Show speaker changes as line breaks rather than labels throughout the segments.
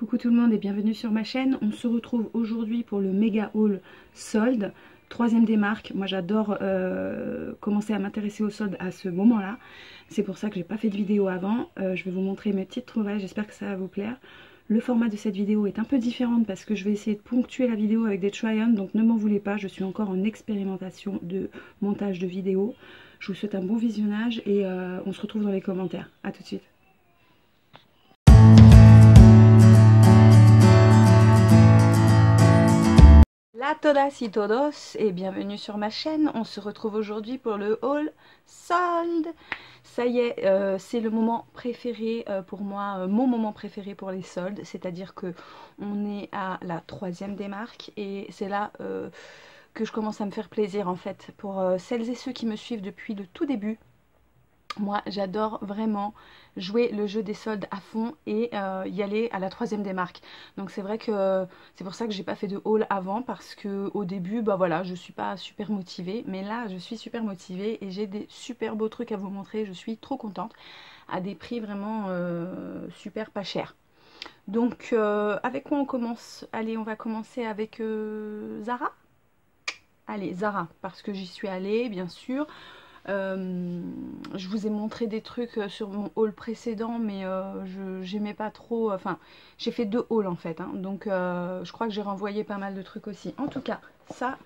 Coucou tout le monde et bienvenue sur ma chaîne. On se retrouve aujourd'hui pour le méga haul solde, troisième des marques. Moi j'adore commencer à m'intéresser aux soldes à ce moment là. C'est pour ça que j'ai pas fait de vidéo avant. Je vais vous montrer mes petites trouvailles, j'espère que ça va vous plaire. Le format de cette vidéo est un peu différent parce que je vais essayer de ponctuer la vidéo avec des try-on, donc ne m'en voulez pas, je suis encore en expérimentation de montage de vidéo. Je vous souhaite un bon visionnage et on se retrouve dans les commentaires. A tout de suite. Hola todas y todos et bienvenue sur ma chaîne. On se retrouve aujourd'hui pour le haul solde. Ça y est, c'est le moment préféré pour moi, mon moment préféré pour les soldes. C'est-à-dire que on est à la troisième des marques et c'est là que je commence à me faire plaisir en fait. Pour celles et ceux qui me suivent depuis le tout début, moi j'adore vraiment jouer le jeu des soldes à fond et y aller à la troisième des marques. Donc c'est vrai que c'est pour ça que j'ai pas fait de haul avant, parce que au début bah voilà, je suis pas super motivée, mais là je suis super motivée et j'ai des super beaux trucs à vous montrer. Je suis trop contente, à des prix vraiment super pas chers. Donc avec quoi on commence? Allez, on va commencer avec Zara. Allez, Zara, parce que j'y suis allée bien sûr. Je vous ai montré des trucs sur mon haul précédent, mais j'aimais pas trop, enfin j'ai fait 2 hauls en fait, hein, donc je crois que j'ai renvoyé pas mal de trucs aussi. En tout cas ça,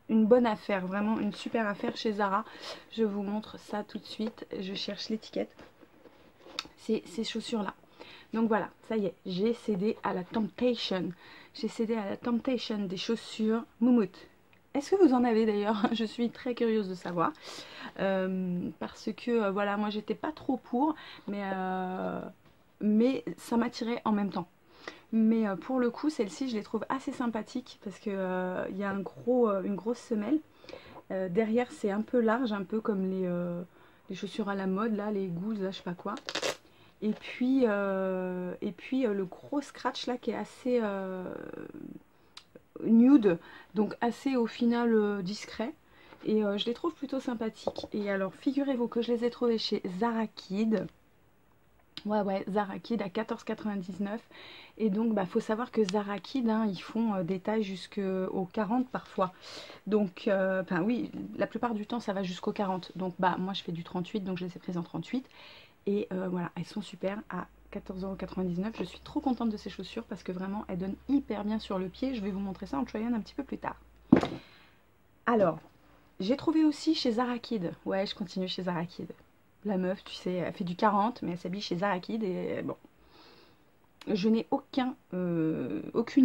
une bonne affaire, vraiment une super affaire chez Zara. Je vous montre ça tout de suite, je cherche l'étiquette. C'est ces chaussures là. Donc voilà, ça y est, j'ai cédé à la temptation. J'ai cédé à la temptation des chaussures Moumout. Est-ce que vous en avez d'ailleurs? Je suis très curieuse de savoir. Parce que voilà, moi j'étais pas trop pour, mais ça m'attirait en même temps. Mais pour le coup, celle-ci, je les trouve assez sympathiques parce que il y a une grosse semelle. Derrière, c'est un peu large, un peu comme les chaussures à la mode, là, les Goose, là, je sais pas quoi. Et puis le gros scratch là qui est assez nude, donc assez au final discret. Et je les trouve plutôt sympathiques. Et alors figurez-vous que je les ai trouvés chez Zara Kid. Ouais, Zara Kid à 14,99. Et donc bah faut savoir que Zara Kid, hein, ils font des tailles jusqu'au 40 parfois. Donc enfin oui, la plupart du temps ça va jusqu'au 40. Donc bah moi je fais du 38, donc je les ai prises en 38. Et voilà, elles sont super à 14,99 €. Je suis trop contente de ces chaussures parce que vraiment elles donnent hyper bien sur le pied. Je vais vous montrer ça en try-on un petit peu plus tard. Alors, j'ai trouvé aussi chez Zara Kid. Ouais, je continue chez Zara Kid. La meuf, tu sais, elle fait du 40, mais elle s'habille chez Zara Kid et bon. Je n'ai aucune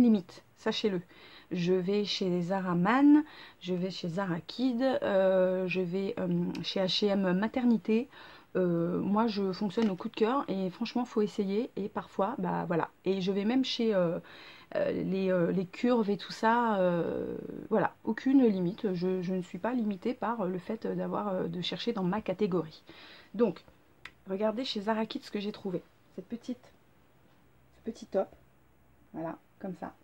limite, sachez-le. Je vais chez Zara Man, je vais chez Zara Kid, je vais chez H&M Maternité. Moi je fonctionne au coup de cœur et franchement faut essayer, et parfois bah voilà, et je vais même chez les curves et tout ça, voilà, aucune limite, je ne suis pas limitée par le fait d'avoir de chercher dans ma catégorie. Donc regardez chez Zara Kid ce que j'ai trouvé, ce petit top, voilà, comme ça,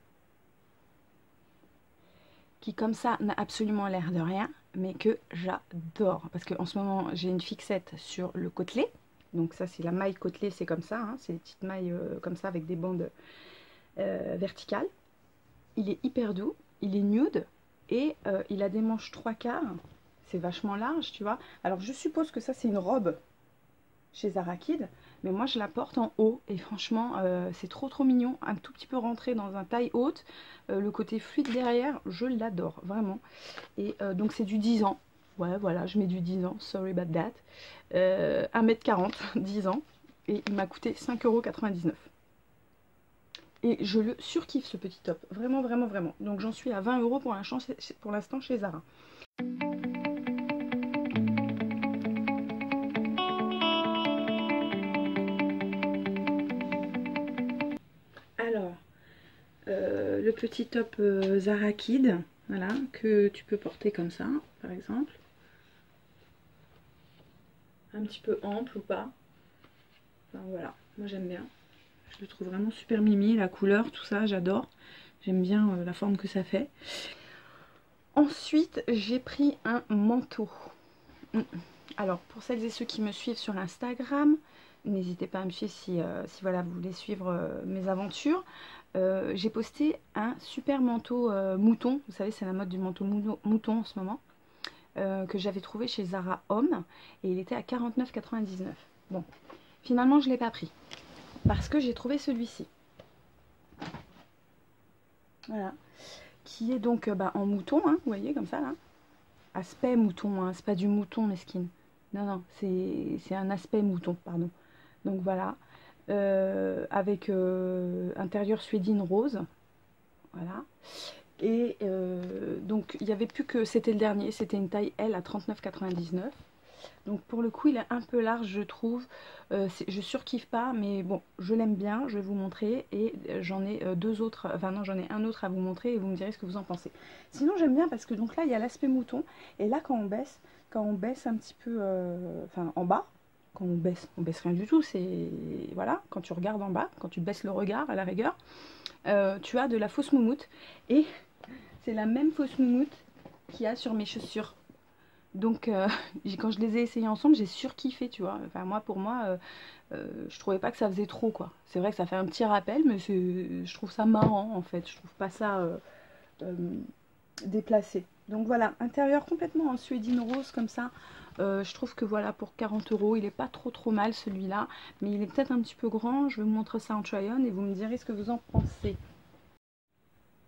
qui comme ça n'a absolument l'air de rien, mais que j'adore, parce qu'en ce moment j'ai une fixette sur le côtelet. Donc ça c'est la maille côtelée, c'est comme ça, hein, c'est des petites mailles comme ça avec des bandes verticales. Il est hyper doux, il est nude et il a des manches 3/4, c'est vachement large, tu vois. Alors je suppose que ça c'est une robe chez Zara Kid, mais moi je la porte en haut et franchement c'est trop mignon, un tout petit peu rentré dans un taille haute, le côté fluide derrière, je l'adore vraiment. Et donc c'est du 10 ans, ouais voilà, je mets du 10 ans, sorry about that, 1m40, 10 ans, et il m'a coûté 5,99 €. Et je le surkiffe ce petit top, vraiment vraiment vraiment. Donc j'en suis à 20 € pour l'instant chez Zara. Alors, le petit top Zara Kid, voilà, que tu peux porter comme ça, par exemple. Un petit peu ample ou pas. Enfin voilà, moi j'aime bien. Je le trouve vraiment super mimi, la couleur, tout ça, j'adore. J'aime bien la forme que ça fait. Ensuite, j'ai pris un manteau. Alors, pour celles et ceux qui me suivent sur Instagram, n'hésitez pas à me suivre si voilà, vous voulez suivre mes aventures. J'ai posté un super manteau mouton, vous savez c'est la mode du manteau mouton en ce moment, que j'avais trouvé chez Zara Homme, et il était à 49,99 €. Bon, finalement je ne l'ai pas pris, parce que j'ai trouvé celui-ci. Voilà, qui est donc en mouton, hein, vous voyez comme ça là. Aspect mouton, hein, c'est pas du mouton mesquine. Non, non, c'est un aspect mouton, pardon. Donc voilà, avec intérieur suédine rose. Voilà. Et donc il n'y avait plus que, c'était le dernier, c'était une taille L à 39,99 €. Donc pour le coup il est un peu large je trouve, je surkiffe pas mais bon je l'aime bien, je vais vous montrer et j'en ai deux autres, enfin non j'en ai un autre à vous montrer et vous me direz ce que vous en pensez. Sinon j'aime bien parce que donc là il y a l'aspect mouton et là quand on baisse un petit peu, enfin en bas, quand on baisse rien du tout, c'est voilà, quand tu regardes en bas, quand tu baisses le regard à la rigueur, tu as de la fausse moumoute et c'est la même fausse moumoute qu'il y a sur mes chaussures. Donc quand je les ai essayés ensemble, j'ai surkiffé, tu vois. Enfin moi, pour moi, je trouvais pas que ça faisait trop, quoi. C'est vrai que ça fait un petit rappel, mais je trouve ça marrant, en fait. Je trouve pas ça euh, déplacé. Donc voilà, intérieur complètement en suédine rose, comme ça. Je trouve que voilà, pour 40 €, il est pas trop mal, celui-là. Mais il est peut-être un petit peu grand. Je vais vous montrer ça en try-on et vous me direz ce que vous en pensez.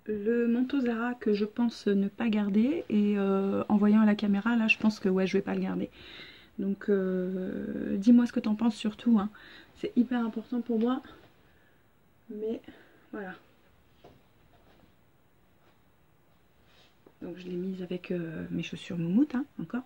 Le manteau Zara que je pense ne pas garder et en voyant à la caméra là je pense que ouais je vais pas le garder, donc dis-moi ce que t'en penses surtout, hein. C'est hyper important pour moi, mais voilà, donc je l'ai mise avec mes chaussures moumoute, hein, encore.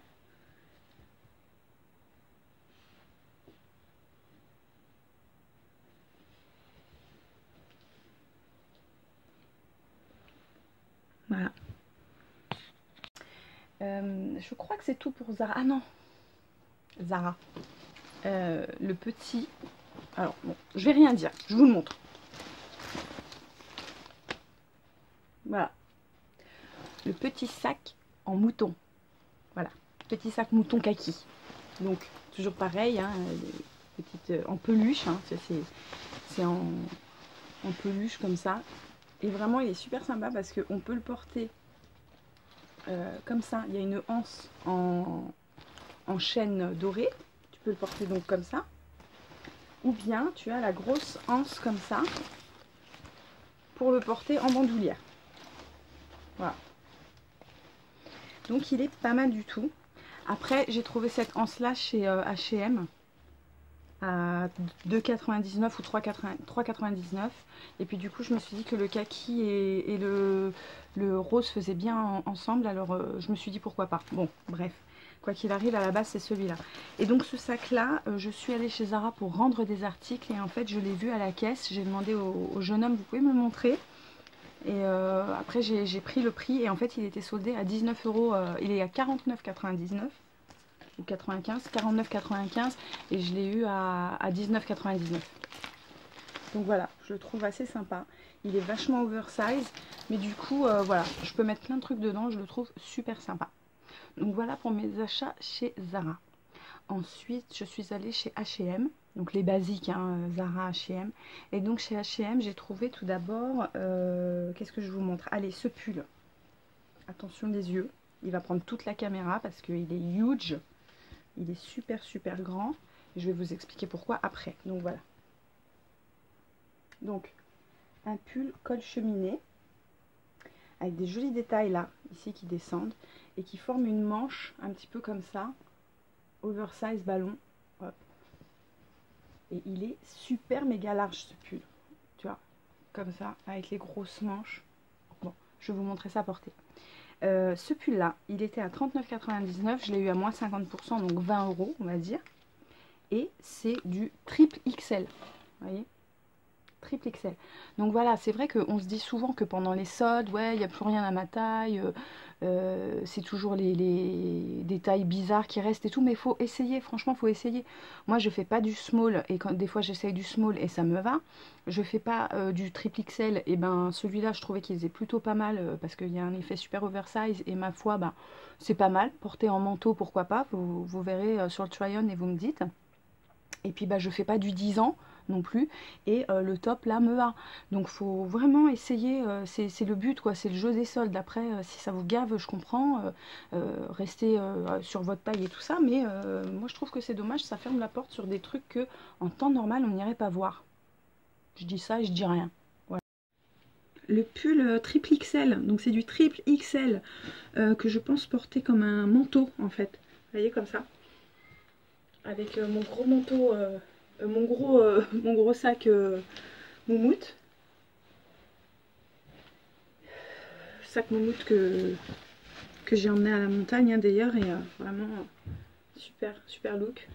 Voilà. Je crois que c'est tout pour Zara. Ah non, Zara. Le petit. Alors bon, je vais rien dire, je vous le montre. Voilà. Le petit sac en mouton. Voilà. Petit sac mouton kaki. Donc toujours pareil, hein, petite, en peluche. Hein, c'est en peluche comme ça. Et vraiment il est super sympa parce qu'on peut le porter comme ça. Il y a une anse en chaîne dorée. Tu peux le porter donc comme ça. Ou bien tu as la grosse anse comme ça pour le porter en bandoulière. Voilà. Donc il est pas mal du tout. Après j'ai trouvé cette anse là chez H&M à 2,99 ou 3,99. Et puis du coup je me suis dit que le kaki et le rose faisaient bien ensemble, alors je me suis dit pourquoi pas. Bon bref, quoi qu'il arrive à la base c'est celui-là. Et donc ce sac là, je suis allée chez Zara pour rendre des articles et en fait je l'ai vu à la caisse. J'ai demandé au jeune homme, vous pouvez me le montrer? Et après j'ai pris le prix et en fait il était soldé à 19 €, il est à 49,99 ou 95, 49,95 et je l'ai eu à 19,99. Donc voilà, je le trouve assez sympa. Il est vachement oversize, mais du coup, voilà, je peux mettre plein de trucs dedans, je le trouve super sympa. Donc voilà pour mes achats chez Zara. Ensuite, je suis allée chez H&M, donc les basiques, hein, Zara, H&M. Et donc chez H&M, j'ai trouvé tout d'abord, qu'est-ce que je vous montre? Allez, ce pull. Attention les yeux, il va prendre toute la caméra parce qu'il est huge. Il est super grand. Je vais vous expliquer pourquoi après. Donc voilà. Donc un pull col cheminée avec des jolis détails là, ici qui descendent et qui forment une manche un petit peu comme ça, oversize ballon. Hop. Et il est super méga large ce pull. Tu vois, comme ça, avec les grosses manches. Bon, je vais vous montrer ça porté. Ce pull là, il était à 39,99, je l'ai eu à moins 50%, donc 20 € on va dire. Et c'est du triple XL, vous voyez, triple XL. Donc voilà, c'est vrai qu'on se dit souvent que pendant les soldes, ouais, il n'y a plus rien à ma taille, c'est toujours des tailles bizarres qui restent et tout, mais il faut essayer, franchement, il faut essayer. Moi, je fais pas du small, et quand des fois j'essaye du small et ça me va. Je fais pas du triple XL, et ben celui-là, je trouvais qu'il faisait plutôt pas mal, parce qu'il y a un effet super oversize, et ma foi, ben, c'est pas mal. Porté en manteau, pourquoi pas, vous verrez sur le try-on et vous me dites. Et puis bah je fais pas du 10 ans non plus, et le top là me va. Donc faut vraiment essayer, c'est le but quoi, c'est le jeu des soldes. Après si ça vous gave, je comprends, restez sur votre taille et tout ça, mais moi je trouve que c'est dommage, ça ferme la porte sur des trucs que en temps normal on n'irait pas voir. Je dis ça et je dis rien. Voilà. Le pull triple XL, donc c'est du triple XL que je pense porter comme un manteau en fait. Vous voyez comme ça, avec mon gros manteau, mon gros sac moumoute. Sac moumoute que j'ai emmené à la montagne hein, d'ailleurs, et vraiment super, super look.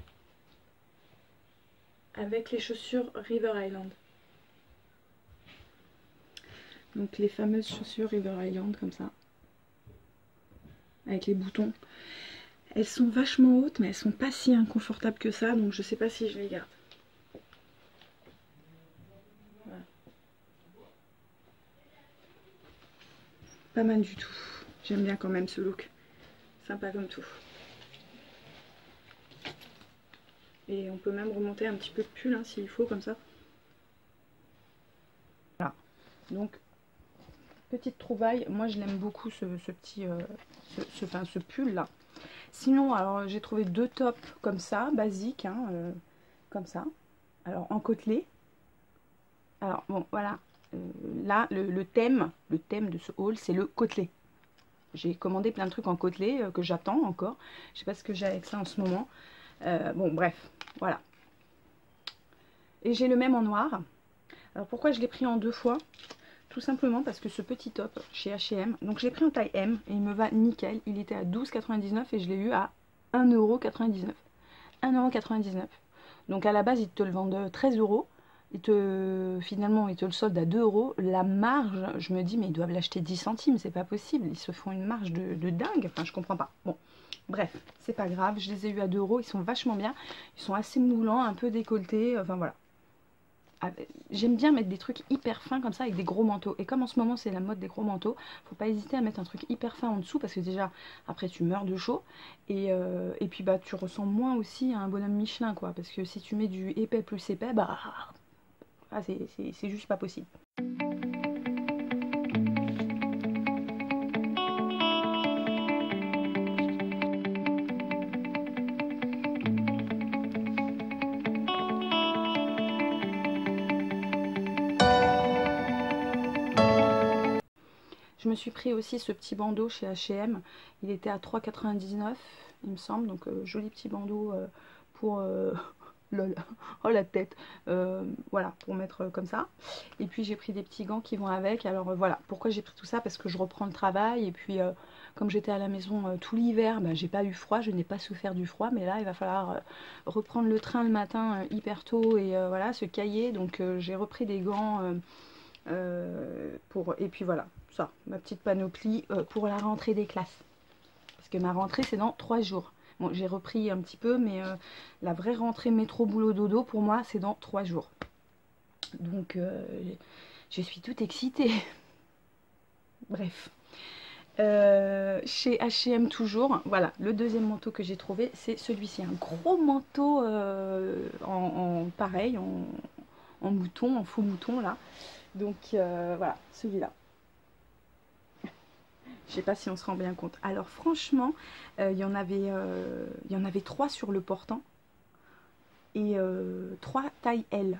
Avec les chaussures River Island. Donc les fameuses chaussures River Island comme ça. Avec les boutons. Elles sont vachement hautes mais elles sont pas si inconfortables que ça, donc je sais pas si je les garde. Voilà. Pas mal du tout. J'aime bien quand même ce look. Sympa comme tout. Et on peut même remonter un petit peu de pull hein, s'il faut comme ça. Voilà. Donc petite trouvaille. Moi je l'aime beaucoup ce petit ce pull là. Sinon alors j'ai trouvé deux tops comme ça, basiques hein, comme ça. Alors en côtelé. Alors bon voilà. Là le thème de ce haul c'est le côtelé. J'ai commandé plein de trucs en côtelé que j'attends encore. Je sais pas ce que j'ai avec ça en ce moment. Bon bref, voilà. Et j'ai le même en noir. Alors pourquoi je l'ai pris en deux fois? Tout simplement parce que ce petit top chez H&M, donc je l'ai pris en taille M et il me va nickel. Il était à 12,99 € et je l'ai eu à 1,99 €. 1,99 €. Donc à la base ils te le vendent 13 €. Finalement ils te le soldent à 2 €. La marge, je me dis mais ils doivent l'acheter 10 centimes, c'est pas possible. Ils se font une marge de dingue, enfin je comprends pas. Bon, bref, c'est pas grave, je les ai eu à 2 €, ils sont vachement bien. Ils sont assez moulants, un peu décolletés, enfin voilà. J'aime bien mettre des trucs hyper fins comme ça avec des gros manteaux. Et comme en ce moment c'est la mode des gros manteaux, faut pas hésiter à mettre un truc hyper fin en dessous parce que déjà après tu meurs de chaud. Et puis bah tu ressens moins aussi à un bonhomme Michelin quoi. Parce que si tu mets du épais plus épais, bah c'est juste pas possible. Je me suis pris aussi ce petit bandeau chez H&M. Il était à 3,99 € il me semble. Donc joli petit bandeau pour... lol, oh la tête, voilà, pour mettre comme ça. Et puis j'ai pris des petits gants qui vont avec. Alors voilà, pourquoi j'ai pris tout ça? Parce que je reprends le travail et puis comme j'étais à la maison tout l'hiver, bah, j'ai pas eu froid, je n'ai pas souffert du froid, mais là il va falloir reprendre le train le matin hyper tôt et voilà, se cailler. Donc j'ai repris des gants et puis voilà, ça, ma petite panoplie pour la rentrée des classes. Parce que ma rentrée c'est dans 3 jours. Bon, j'ai repris un petit peu, mais la vraie rentrée métro boulot dodo pour moi c'est dans 3 jours. Donc je suis toute excitée. Bref. Chez H&M toujours, voilà, le deuxième manteau que j'ai trouvé c'est celui-ci, un gros manteau pareil, en mouton, en faux mouton là. Donc voilà, celui-là. Je sais pas si on se rend bien compte. Alors franchement, il y en avait 3 sur le portant et 3 taille L.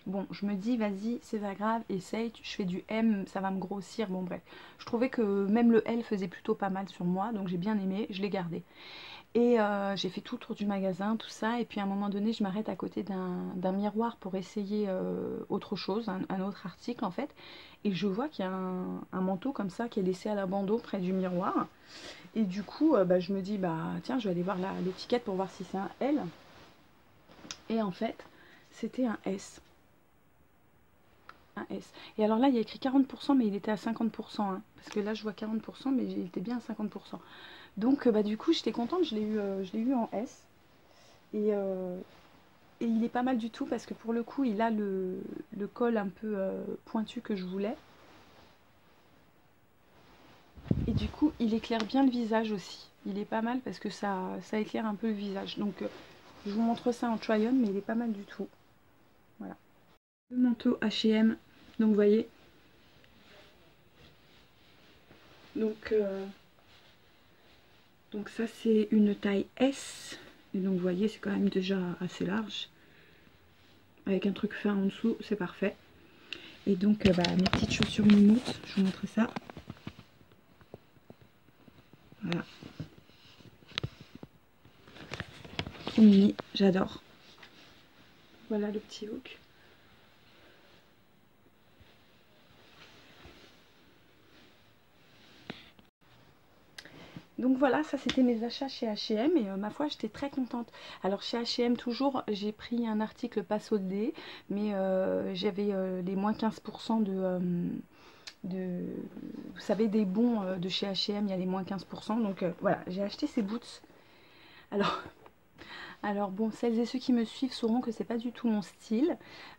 Bon, je me dis, vas-y, c'est pas grave, essaye, je fais du M, ça va me grossir. Bon, bref, je trouvais que même le L faisait plutôt pas mal sur moi, donc j'ai bien aimé, je l'ai gardé. Et j'ai fait tout le tour du magasin, tout ça, et puis à un moment donné, je m'arrête à côté d'un miroir pour essayer autre chose, un autre article en fait. Et je vois qu'il y a un manteau comme ça qui est laissé à l'abandon près du miroir. Et du coup, bah, je me dis, bah tiens, je vais aller voir l'étiquette pour voir si c'est un L. Et en fait, c'était un S. Un S. Et alors là, il y a écrit 40%, mais il était à 50%. Hein, parce que là, je vois 40%, mais il était bien à 50%. Donc bah, du coup j'étais contente, je l'ai eu en S et il est pas mal du tout parce que pour le coup il a le col un peu pointu que je voulais et du coup il éclaire bien le visage aussi, il est pas mal parce que ça éclaire un peu le visage, donc Je vous montre ça en try-on, mais il est pas mal du tout. Voilà. Le manteau H&M, donc vous voyez. Donc ça c'est une taille S. Et donc vous voyez, c'est quand même déjà assez large. Avec un truc fin en dessous, c'est parfait. Et donc mes petites chaussures moumoutes, je vous montre ça. Voilà. Trop mini, j'adore. Voilà le petit look. Donc voilà, ça c'était mes achats chez H&M et ma foi j'étais très contente. Alors chez H&M toujours j'ai pris un article pas soldé, mais j'avais les moins 15% vous savez, des bons de chez H&M, il y a les moins 15%, donc voilà, j'ai acheté ces boots. Alors bon, celles et ceux qui me suivent sauront que c'est pas du tout mon style.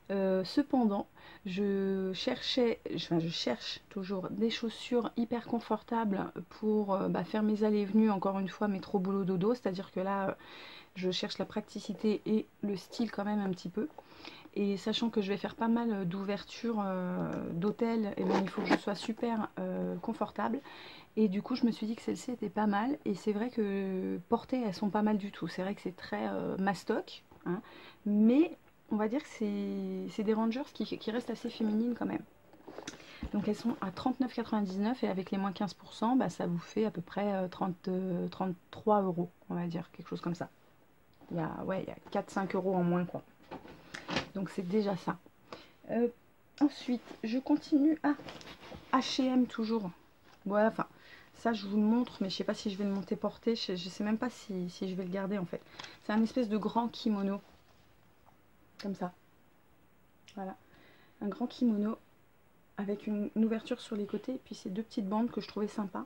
Cependant, je cherche toujours des chaussures hyper confortables pour faire mes allées et venues, encore une fois, métro boulot dodo. C'est-à-dire que là, je cherche la praticité et le style quand même un petit peu. Et sachant que je vais faire pas mal d'ouvertures d'hôtel, et il faut que je sois super confortable. Et du coup je me suis dit que celle-ci était pas mal. Et c'est vrai que portées elles sont pas mal du tout. C'est vrai que c'est très mastoc, hein, mais on va dire que c'est des Rangers qui restent assez féminines quand même. Donc elles sont à 39,99 et avec les moins 15%, ça vous fait à peu près 33 euros, on va dire, quelque chose comme ça. Il y a 4-5 euros en moins quoi. Donc c'est déjà ça. Ensuite, je continue à H&M toujours. Voilà, enfin, ça je vous le montre, mais je sais pas si je vais le monter porté. Je sais même pas si je vais le garder en fait. C'est un espèce de grand kimono. Comme ça. Voilà. Un grand kimono avec une ouverture sur les côtés et puis ces deux petites bandes que je trouvais sympa.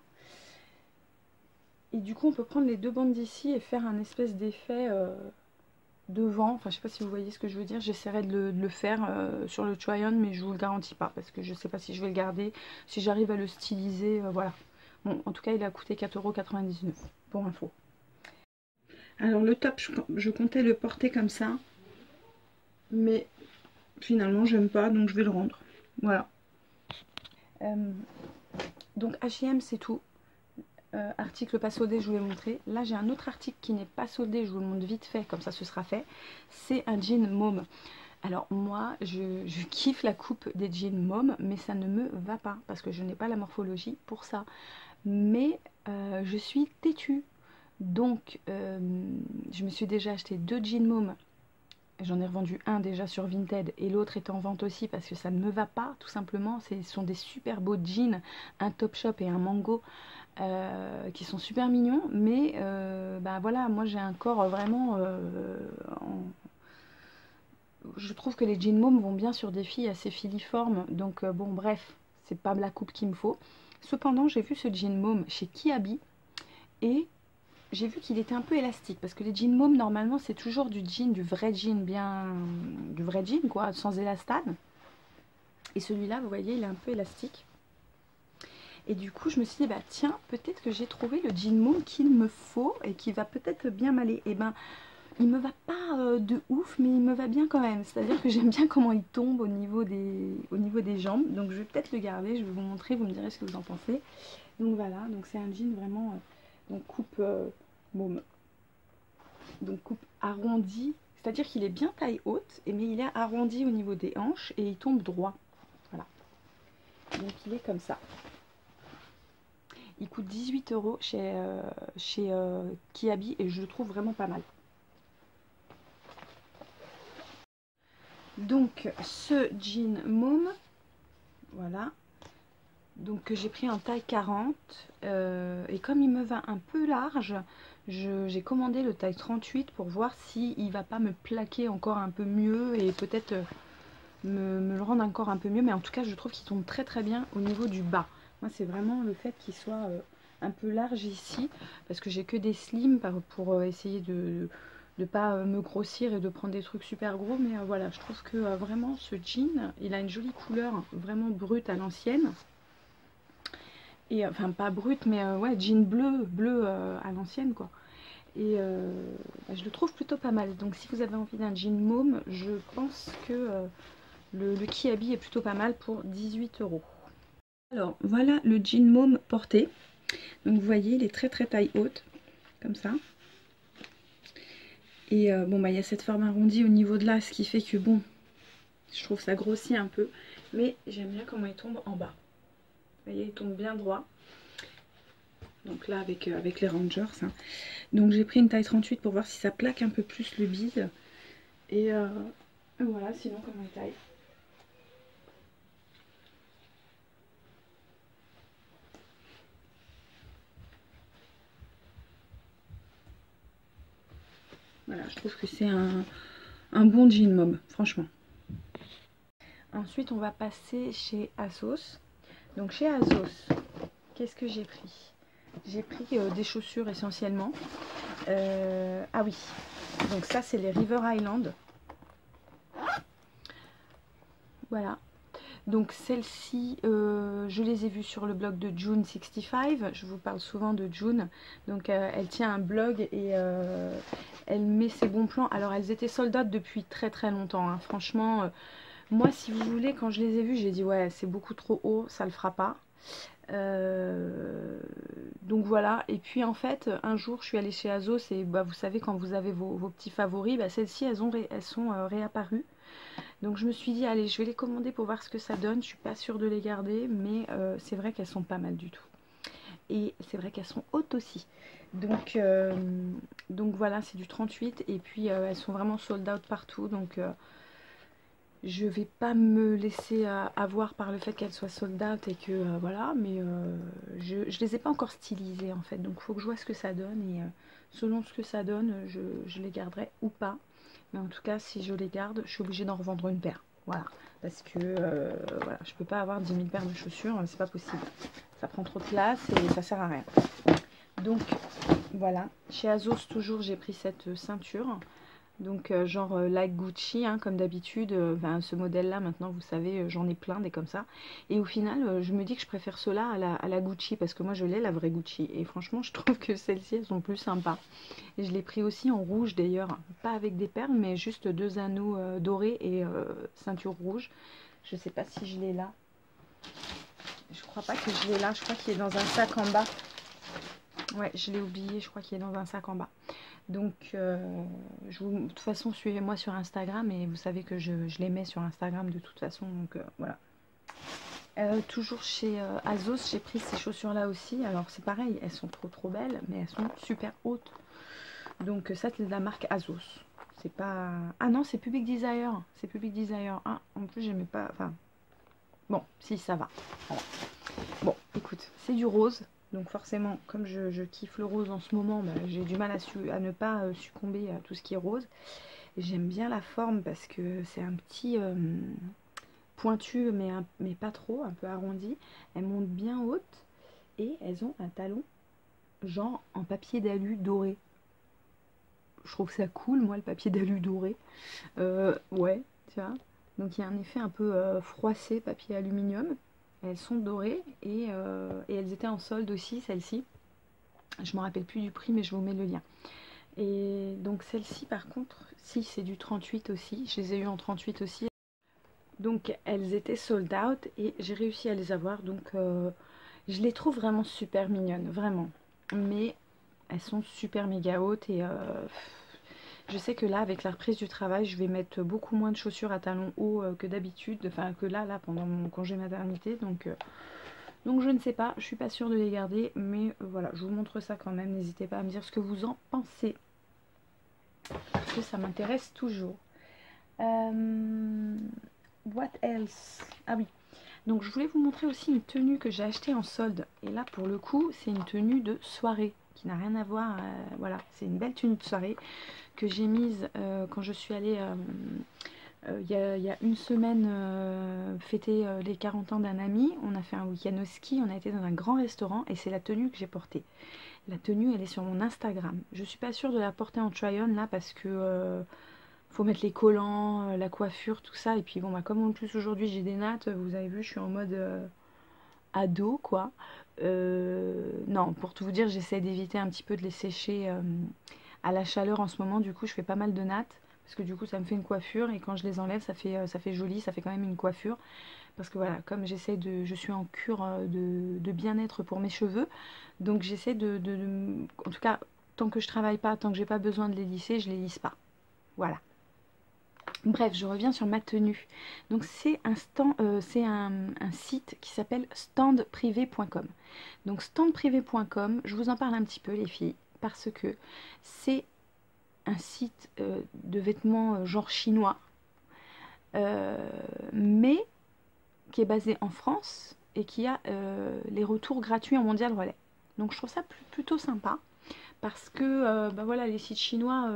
Et du coup, on peut prendre les deux bandes d'ici et faire un espèce d'effet devant. Enfin, je sais pas si vous voyez ce que je veux dire. J'essaierai de le faire sur le try-on, mais je vous le garantis pas parce que je sais pas si je vais le garder. Si j'arrive à le styliser, voilà. Bon, en tout cas, il a coûté 4,99 € pour info. Alors le top, je comptais le porter comme ça, mais finalement j'aime pas, donc je vais le rendre. Voilà. Donc H&M c'est tout. Article pas soldé, je vous l'ai montré. Là j'ai un autre article qui n'est pas soldé, je vous le montre vite fait, comme ça ce sera fait. C'est un jean môme. Alors moi je kiffe la coupe des jeans mômes, mais ça ne me va pas parce que je n'ai pas la morphologie pour ça. Mais je suis têtue. Donc je me suis déjà acheté 2 jeans mômes. J'en ai revendu un déjà sur Vinted et l'autre est en vente aussi parce que ça ne me va pas tout simplement. Ce sont des super beaux jeans, un Topshop et un Mango qui sont super mignons. Mais voilà, moi j'ai un corps vraiment... Je trouve que les jeans mômes vont bien sur des filles assez filiformes. Donc bon bref, c'est pas la coupe qu'il me faut. Cependant j'ai vu ce jean môme chez Kiabi et j'ai vu qu'il était un peu élastique parce que les jeans mômes normalement c'est toujours du jean, du vrai jean du vrai jean quoi, sans élastane. Et celui-là vous voyez il est un peu élastique. Et du coup je me suis dit bah tiens peut-être que j'ai trouvé le jean môme qu'il me faut et qui va peut-être bien m'aller. Et ben il me va pas de ouf mais il me va bien quand même. C'est-à-dire que j'aime bien comment il tombe au niveau des jambes. Donc je vais peut-être le garder, je vais vous montrer, vous me direz ce que vous en pensez. Donc voilà, donc c'est un jean vraiment donc coupe môme. Donc coupe arrondie, c'est-à-dire qu'il est bien taille haute, mais il est arrondi au niveau des hanches et il tombe droit. Voilà. Donc il est comme ça. Il coûte 18 € chez Kiabi et je le trouve vraiment pas mal. Donc ce jean môme, voilà. Donc j'ai pris en taille 40 et comme il me va un peu large, j'ai commandé le taille 38 pour voir s'il ne va pas me plaquer encore un peu mieux et peut-être me le rendre encore un peu mieux. Mais en tout cas je trouve qu'il tombe très très bien au niveau du bas. Moi c'est vraiment le fait qu'il soit un peu large ici parce que j'ai que des slims pour essayer de ne pas me grossir et de prendre des trucs super gros. Mais voilà, je trouve que vraiment ce jean il a une jolie couleur vraiment brute à l'ancienne. Et enfin pas brut mais ouais jean bleu à l'ancienne quoi. Et je le trouve plutôt pas mal. Donc si vous avez envie d'un jean môme, je pense que le Kiabi est plutôt pas mal pour 18 €. Alors voilà le jean môme porté. Donc vous voyez, il est très taille haute, comme ça. Et bon bah il y a cette forme arrondie au niveau de là, ce qui fait que bon, je trouve ça grossit un peu. Mais j'aime bien comment il tombe en bas. Vous voyez, il tombe bien droit. Donc là avec les Rangers. Hein. Donc j'ai pris une taille 38 pour voir si ça plaque un peu plus le bide. Et voilà, sinon comment il taille. Voilà, je trouve que c'est un bon jean môme, franchement. Ensuite, on va passer chez ASOS. Donc chez ASOS, qu'est-ce que j'ai pris? J'ai pris des chaussures essentiellement. Ah oui, donc ça c'est les River Island. Voilà. Donc celles-ci, je les ai vues sur le blog de June65. Je vous parle souvent de June. Donc elle tient un blog et elle met ses bons plans. Alors elles étaient sold out depuis très longtemps. Hein. Franchement, moi si vous voulez, quand je les ai vues, j'ai dit ouais c'est beaucoup trop haut, ça le fera pas. Donc voilà, et puis en fait un jour je suis allée chez Azos et bah, vous savez quand vous avez vos petits favoris, bah, celles-ci elles sont réapparues. Donc je me suis dit allez je vais les commander pour voir ce que ça donne, je suis pas sûre de les garder mais c'est vrai qu'elles sont pas mal du tout. Et c'est vrai qu'elles sont hautes aussi. Donc voilà, c'est du 38 et puis elles sont vraiment sold out partout donc je vais pas me laisser avoir par le fait qu'elle soit sold out et que voilà, mais je les ai pas encore stylisées en fait, donc il faut que je vois ce que ça donne et selon ce que ça donne, je les garderai ou pas. Mais en tout cas, si je les garde, je suis obligée d'en revendre une paire. Voilà, parce que voilà, je peux pas avoir 10 000 paires de chaussures, c'est pas possible. Ça prend trop de place et ça sert à rien. Donc voilà, chez Azos toujours, j'ai pris cette ceinture. Donc genre like Gucci hein, comme d'habitude, ce modèle là maintenant vous savez j'en ai plein des comme ça. Et au final je me dis que je préfère ceux-là à la Gucci parce que moi je l'ai la vraie Gucci. Et franchement je trouve que celles-ci elles sont plus sympas. Et je l'ai pris aussi en rouge d'ailleurs, pas avec des perles mais juste 2 anneaux dorés et ceinture rouge. Je sais pas si je l'ai là. Je crois pas que je l'ai là, je crois qu'il est dans un sac en bas. Ouais je l'ai oublié, je crois qu'il est dans un sac en bas. Donc, de toute façon, suivez-moi sur Instagram et vous savez que je les mets sur Instagram de toute façon. Donc, voilà. Toujours chez Azos, j'ai pris ces chaussures-là aussi. Alors, c'est pareil, elles sont trop belles, mais elles sont super hautes. Donc, ça, c'est de la marque Azos. C'est pas... Ah non, c'est Public Desire. C'est Public Desire. Ah, en plus, j'aimais pas... Enfin, bon, si, ça va. Voilà. Bon, écoute, c'est du rose. Donc forcément, comme je kiffe le rose en ce moment, bah, j'ai du mal à ne pas succomber à tout ce qui est rose. J'aime bien la forme parce que c'est un petit pointu, mais pas trop, un peu arrondi. Elles montent bien hautes et elles ont un talon genre en papier d'alu doré. Je trouve ça cool, moi, le papier d'alu doré. Ouais, tu vois. Donc il y a un effet un peu froissé, papier aluminium. Elles sont dorées et elles étaient en solde aussi, celles-ci. Je ne me rappelle plus du prix, mais je vous mets le lien. Et donc celle-ci, par contre, si c'est du 38 aussi, je les ai eu en 38 aussi. Donc elles étaient sold out et j'ai réussi à les avoir. Donc je les trouve vraiment super mignonnes, vraiment. Mais elles sont super méga hautes et je sais que là, avec la reprise du travail, je vais mettre beaucoup moins de chaussures à talons hauts que d'habitude. Enfin, que là, pendant mon congé maternité. Donc je ne sais pas, je suis pas sûre de les garder. Mais voilà, je vous montre ça quand même. N'hésitez pas à me dire ce que vous en pensez. Parce que ça m'intéresse toujours. What else? Ah oui. Donc je voulais vous montrer aussi une tenue que j'ai achetée en solde. Et là, pour le coup, c'est une tenue de soirée. Qui n'a rien à voir. Voilà, c'est une belle tenue de soirée que j'ai mise quand je suis allée il y a une semaine fêter les 40 ans d'un ami. On a fait un week-end au ski, on a été dans un grand restaurant et c'est la tenue que j'ai portée. La tenue elle est sur mon Instagram. Je suis pas sûre de la porter en try-on là parce que faut mettre les collants, la coiffure, tout ça. Et puis bon bah comme en plus aujourd'hui j'ai des nattes, vous avez vu je suis en mode ado quoi. Non, pour tout vous dire, j'essaie d'éviter un petit peu de les sécher à la chaleur en ce moment. Du coup, je fais pas mal de nattes parce que du coup, ça me fait une coiffure et quand je les enlève, ça fait joli, ça fait quand même une coiffure. Parce que voilà, comme je suis en cure de bien-être pour mes cheveux, donc j'essaie en tout cas, tant que je travaille pas, tant que j'ai pas besoin de les lisser, je les lisse pas. Voilà. Bref, je reviens sur ma tenue. Donc c'est un site qui s'appelle standprivé.com. Donc standprivé.com, je vous en parle un petit peu les filles, parce que c'est un site de vêtements genre chinois, mais qui est basé en France et qui a les retours gratuits en mondial relais. Donc je trouve ça plutôt sympa. Parce que bah voilà, les sites chinois,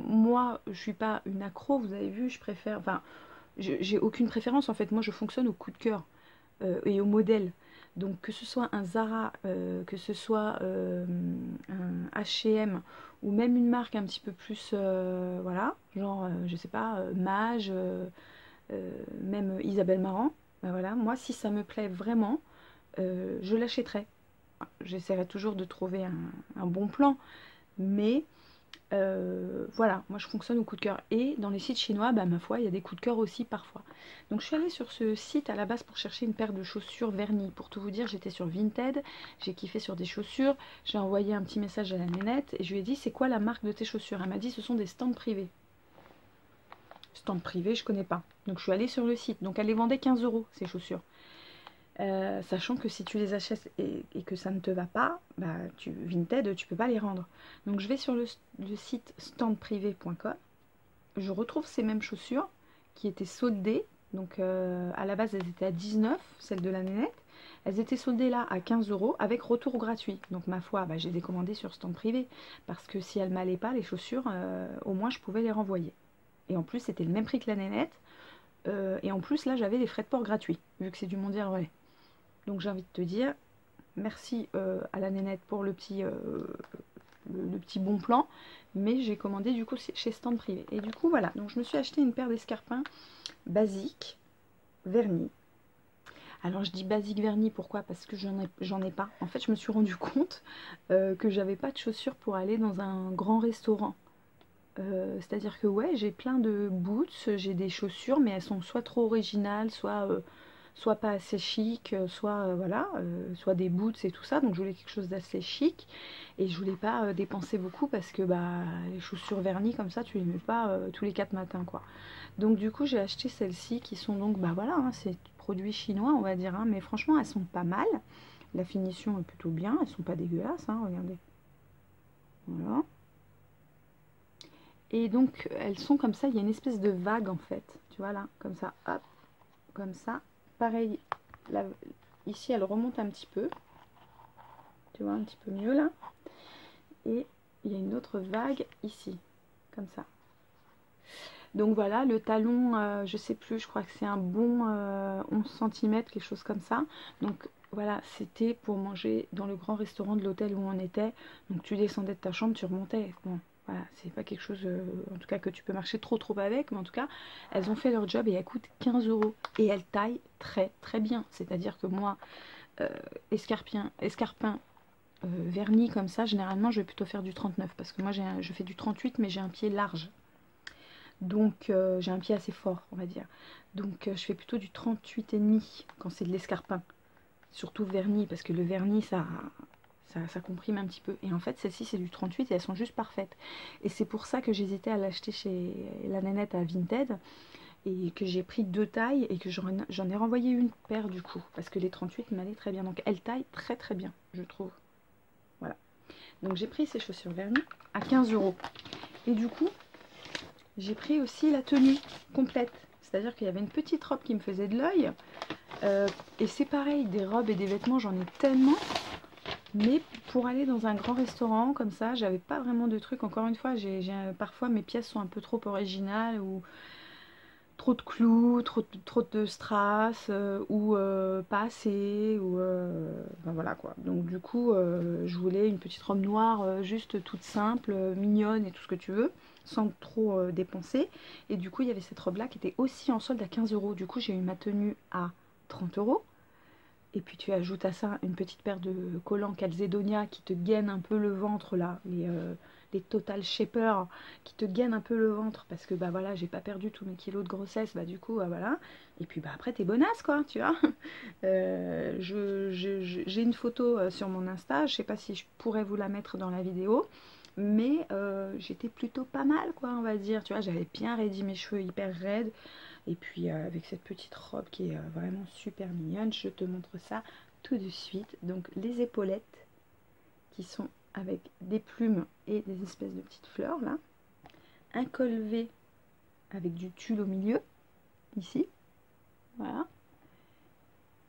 moi je suis pas une accro, vous avez vu, je préfère, enfin j'ai aucune préférence en fait, moi je fonctionne au coup de cœur et au modèle. Donc que ce soit un Zara, que ce soit un H&M ou même une marque un petit peu plus, voilà, genre je sais pas, Mage, même Isabelle Marant, bah voilà, moi si ça me plaît vraiment, je l'achèterai. J'essaierai toujours de trouver un bon plan, mais voilà, moi je fonctionne au coup de cœur. Et dans les sites chinois, bah, ma foi, il y a des coups de cœur aussi parfois. Donc je suis allée sur ce site à la base pour chercher une paire de chaussures vernis. Pour tout vous dire, j'étais sur Vinted, j'ai kiffé sur des chaussures, j'ai envoyé un petit message à la nénette et je lui ai dit c'est quoi la marque de tes chaussures? Elle m'a dit ce sont des stands privés. Stands privés, je connais pas. Donc je suis allée sur le site. Donc elle les vendait 15 € ces chaussures. Sachant que si tu les achètes et que ça ne te va pas, bah, Vinted, tu peux pas les rendre. Donc je vais sur le site standprivé.com, je retrouve ces mêmes chaussures qui étaient soldées. Donc à la base elles étaient à 19, celles de la nénette. Elles étaient soldées là à 15 € avec retour gratuit. Donc ma foi, bah, j'ai décommandé sur stand privé. Parce que si elles m'allaient pas les chaussures, au moins je pouvais les renvoyer. Et en plus c'était le même prix que la nénette. Et en plus là j'avais les frais de port gratuits, vu que c'est du mondial relais. Donc j'ai envie de te dire, merci à la nénette pour le petit bon plan, mais j'ai commandé du coup chez Stand Privé. Et du coup voilà, donc je me suis acheté une paire d'escarpins basiques, vernis. Alors je dis basique vernis, pourquoi? Parce que j'en ai pas. En fait je me suis rendu compte que j'avais pas de chaussures pour aller dans un grand restaurant. C'est-à-dire que ouais, j'ai plein de boots, j'ai des chaussures, mais elles sont soit trop originales, soit pas assez chic, soit voilà, soit des boots et tout ça. Donc je voulais quelque chose d'assez chic et je voulais pas dépenser beaucoup parce que bah les chaussures vernis comme ça, tu les mets pas tous les 4 matins quoi. Donc du coup j'ai acheté celles-ci qui sont donc bah voilà, hein, c'est produits chinois on va dire, hein, mais franchement elles sont pas mal. La finition est plutôt bien, elles sont pas dégueulasses, hein, regardez. Voilà. Et donc elles sont comme ça, il y a une espèce de vague en fait, tu vois là, comme ça, hop, comme ça. Pareil, là, ici elle remonte un petit peu, tu vois un petit peu mieux là. Et il y a une autre vague ici, comme ça. Donc voilà, le talon, je sais plus, je crois que c'est un bon 11 cm, quelque chose comme ça. Donc voilà, c'était pour manger dans le grand restaurant de l'hôtel où on était. Donc tu descendais de ta chambre, tu remontais. Bon, voilà, c'est pas quelque chose, en tout cas, que tu peux marcher trop avec. Mais en tout cas, elles ont fait leur job et elles coûtent 15 € et elles taillent très bien. C'est-à-dire que moi, escarpin vernis comme ça, généralement, je vais plutôt faire du 39. Parce que moi, je fais du 38, mais j'ai un pied large. Donc j'ai un pied assez fort on va dire. Donc je fais plutôt du 38,5 quand c'est de l'escarpin. Surtout vernis parce que le vernis ça comprime un petit peu. Et en fait celles-ci c'est du 38 et elles sont juste parfaites. Et c'est pour ça que j'hésitais à l'acheter chez la nénette à Vinted. Et que j'ai pris 2 tailles et que j'en ai renvoyé une paire du coup. Parce que les 38 m'allaient très bien. Donc elles taillent très bien je trouve. Voilà. Donc j'ai pris ces chaussures vernis à 15 €. Et du coup j'ai pris aussi la tenue complète. C'est-à-dire qu'il y avait une petite robe qui me faisait de l'œil. Et c'est pareil, des robes et des vêtements, j'en ai tellement. Mais pour aller dans un grand restaurant comme ça, j'avais pas vraiment de trucs. Encore une fois, parfois mes pièces sont un peu trop originales ou trop de clous, trop de strass ou pas assez. Ou ben voilà quoi. Donc du coup, je voulais une petite robe noire juste toute simple, mignonne et tout ce que tu veux, sans trop dépenser. Et du coup, il y avait cette robe là qui était aussi en solde à 15 €. Du coup, j'ai eu ma tenue à 30 €. Et puis tu ajoutes à ça une petite paire de collants Calzedonia qui te gainent un peu le ventre là, les Total Shaper qui te gainent un peu le ventre parce que bah voilà, j'ai pas perdu tous mes kilos de grossesse, bah du coup voilà. Et puis bah après t'es bonasse quoi, tu vois. J'ai une photo sur mon Insta, je sais pas si je pourrais vous la mettre dans la vidéo. Mais j'étais plutôt pas mal quoi, on va dire, tu vois, j'avais bien raidi mes cheveux hyper raides. Et puis avec cette petite robe qui est vraiment super mignonne, je te montre ça tout de suite. Donc les épaulettes qui sont avec des plumes et des espèces de petites fleurs là. Un col V avec du tulle au milieu, ici. Voilà.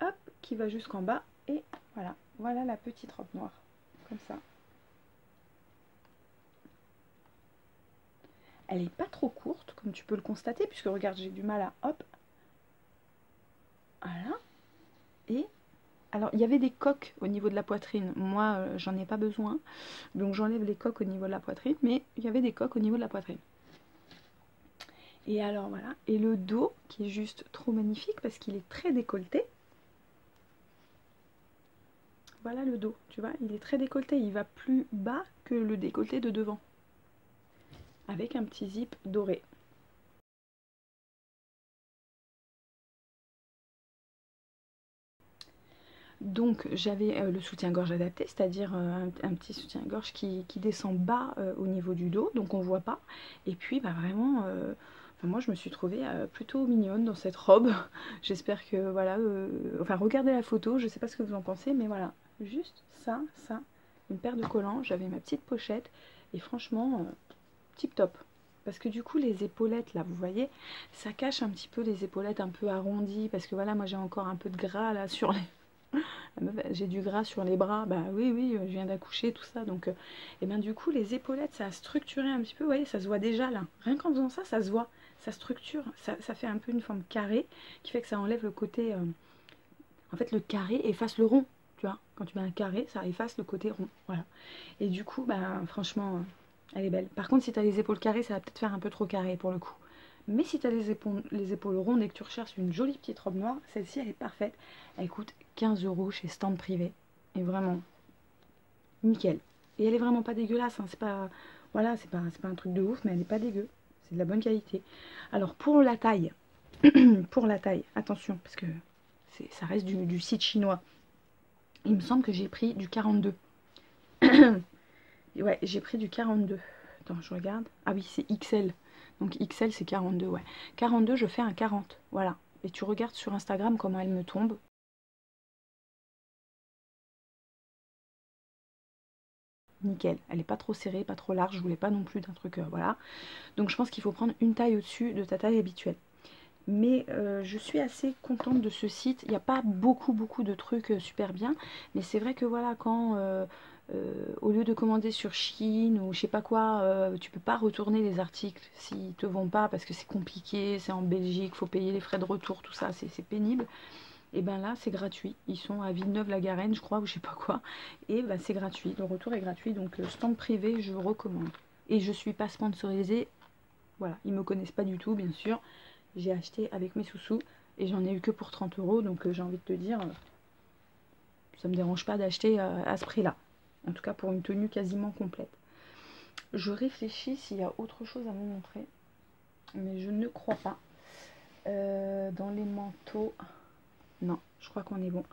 Hop, qui va jusqu'en bas. Et voilà, voilà la petite robe noire. Comme ça. Elle n'est pas trop courte, comme tu peux le constater, puisque regarde, j'ai du mal à... Hop. Voilà. Et... Alors, il y avait des coques au niveau de la poitrine. Moi, j'en ai pas besoin. Donc, j'enlève les coques au niveau de la poitrine. Mais il y avait des coques au niveau de la poitrine. Et alors, voilà. Et le dos, qui est juste trop magnifique parce qu'il est très décolleté. Voilà le dos, tu vois. Il est très décolleté. Il va plus bas que le décolleté de devant. Avec un petit zip doré. Donc j'avais le soutien-gorge adapté, c'est-à-dire un petit soutien-gorge qui descend bas au niveau du dos, donc on voit pas. Et puis bah, vraiment, enfin, moi je me suis trouvée plutôt mignonne dans cette robe. J'espère que voilà, enfin regardez la photo, je sais pas ce que vous en pensez, mais voilà, juste ça, une paire de collants, j'avais ma petite pochette, et franchement, tip top. Parce que du coup les épaulettes là, vous voyez, ça cache un petit peu les épaulettes un peu arrondies, parce que voilà, moi j'ai encore un peu de gras là sur les... J'ai du gras sur les bras, bah oui, je viens d'accoucher, tout ça, donc et ben du coup les épaulettes ça a structuré un petit peu, vous voyez, ça se voit déjà là, rien qu'en faisant ça, ça se voit, ça structure, ça fait un peu une forme carrée, qui fait que ça enlève le côté, en fait le carré efface le rond, tu vois, quand tu mets un carré, ça efface le côté rond, voilà, et du coup, bah franchement, elle est belle. Par contre, si tu as les épaules carrées, ça va peut-être faire un peu trop carré pour le coup. Mais si tu as les épaules rondes et que tu recherches une jolie petite robe noire, celle-ci elle est parfaite. Elle coûte 15 € chez Stand Privé. Et vraiment, nickel. Et elle est vraiment pas dégueulasse. Hein. C'est pas, voilà, c'est pas un truc de ouf, mais elle est pas dégueu. C'est de la bonne qualité. Alors pour la taille, attention, parce que ça reste du site chinois. Il me semble que j'ai pris du 42. Ouais, j'ai pris du 42. Attends, je regarde. Ah oui, c'est XL. Donc XL, c'est 42, ouais. 42, je fais un 40, voilà. Et tu regardes sur Instagram comment elle me tombe. Nickel. Elle n'est pas trop serrée, pas trop large. Je voulais pas non plus d'un truc, voilà. Donc je pense qu'il faut prendre une taille au-dessus de ta taille habituelle. Mais je suis assez contente de ce site. Il n'y a pas beaucoup de trucs super bien. Mais c'est vrai que voilà, quand au lieu de commander sur Shein ou je sais pas quoi, tu peux pas retourner les articles s'ils te vont pas parce que c'est compliqué, c'est en Belgique, faut payer les frais de retour, tout ça, c'est pénible. Et ben là, c'est gratuit. Ils sont à Villeneuve-la-Garenne, je crois, ou je sais pas quoi. Et ben c'est gratuit. Le retour est gratuit. Donc Stand Privé, je recommande. Et je suis pas sponsorisée. Voilà, ils me connaissent pas du tout, bien sûr. J'ai acheté avec mes sous-sous et j'en ai eu que pour 30 €. Donc j'ai envie de te dire, ça me dérange pas d'acheter à ce prix-là. En tout cas pour une tenue quasiment complète. Je réfléchis s'il y a autre chose à vous montrer. Mais je ne crois pas. Dans les manteaux... Non, je crois qu'on est bon.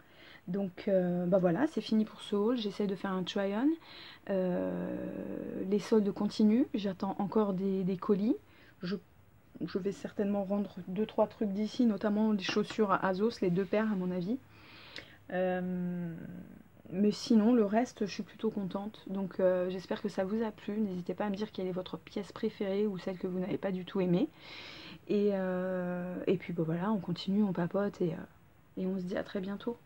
Donc bah voilà, c'est fini pour ce haul. J'essaie de faire un try-on. Les soldes continuent. J'attends encore des colis. Je vais certainement rendre 2-3 trucs d'ici, notamment les chaussures à Azos, les 2 paires à mon avis. Mais sinon, le reste, je suis plutôt contente. Donc j'espère que ça vous a plu. N'hésitez pas à me dire quelle est votre pièce préférée ou celle que vous n'avez pas du tout aimée. Et puis bah, voilà, on continue, on papote et on se dit à très bientôt.